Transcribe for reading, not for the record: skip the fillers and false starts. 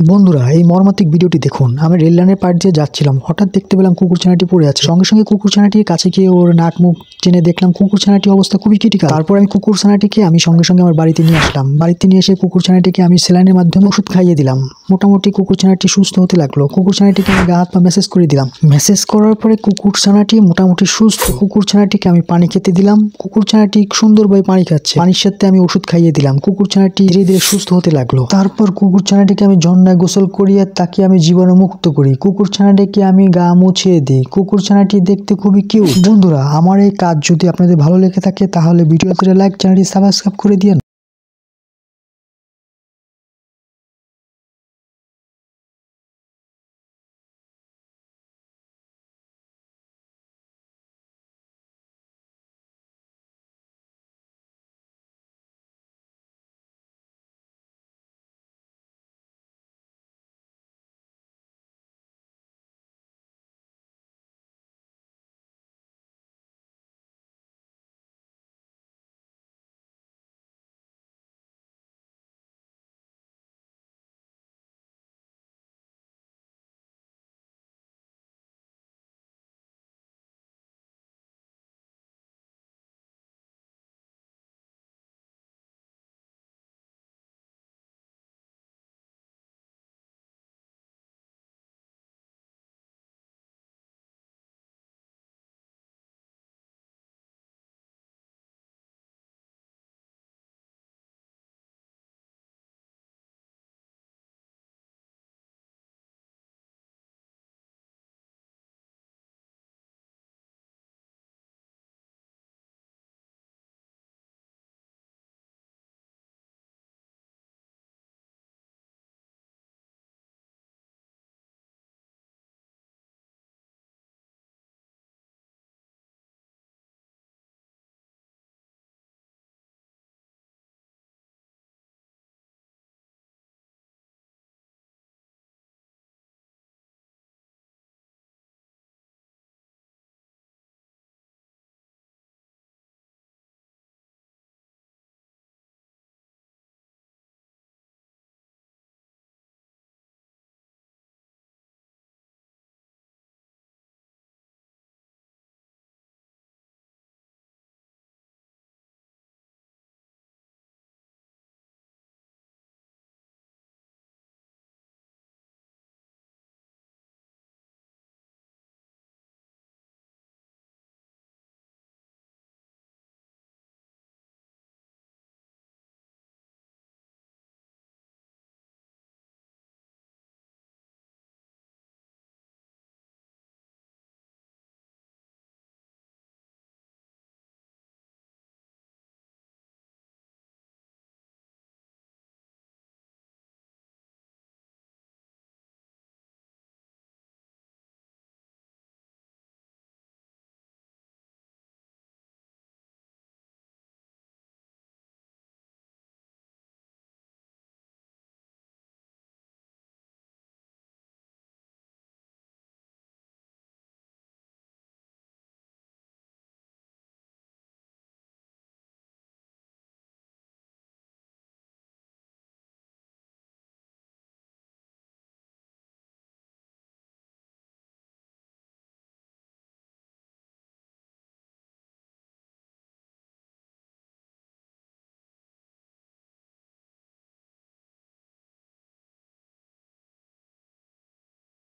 বন্ধুরা এই মর্মান্তিক ভিডিওটি দেখুন। আমি রেল লাইনের পাশ দিয়ে যাচ্ছিলাম, হঠাৎ দেখতে পেলাম কুকুরছানাটি পড়ে আছে। সঙ্গে সঙ্গে কুকুরছানাটির কাছে গিয়ে ওর নাক মুখ টেনে দেখলাম কুকুরছানাটির অবস্থা খুবই ক্রিটিক্যাল। তারপর আমি কুকুরছানাটিকে সঙ্গে সঙ্গে আমার বাড়িতে নিয়ে আসলাম। বাড়িতে নিয়ে এসে কুকুরছানাটিকে আমি স্যালাইনের মাধ্যমে ওষুধ খাইয়ে দিলাম। মোটামুটি কুকুরছানাটি সুস্থ হতে লাগলো। কুকুরছানাটিকে আমি গা হাত পা ম্যাসেজ করে দিলাম। ম্যাসেজ করার পরে কুকুরছানাটি মোটামুটি সুস্থ। কুকুরছানাটিকে আমি পানি খেতে দিলাম। কুকুরছানাটি সুন্দরভাবে পানি খাচ্ছে। পানির সাথে আমি ওষুধ খাইয়ে দিলাম। কুকুরছানাটি ধীরে ধীরে সুস্থ হতে লাগলো। তারপর কুকুরছানাটিকে আমি ঝর্ণায় গোসল করিয়ে তাকে আমি জীবাণুমুক্ত করি। কুকুরছানাটিকে আমি গা মুছিয়ে দিই। কুকুরছানাটি দেখতে খুবই কিউট। বন্ধুরা, আমার এই কাজ যদি আপনাদের ভালো লেগে থাকে তাহলে ভিডিওতে লাইক, চ্যানেলটি সাবস্ক্রাইব করে দিন।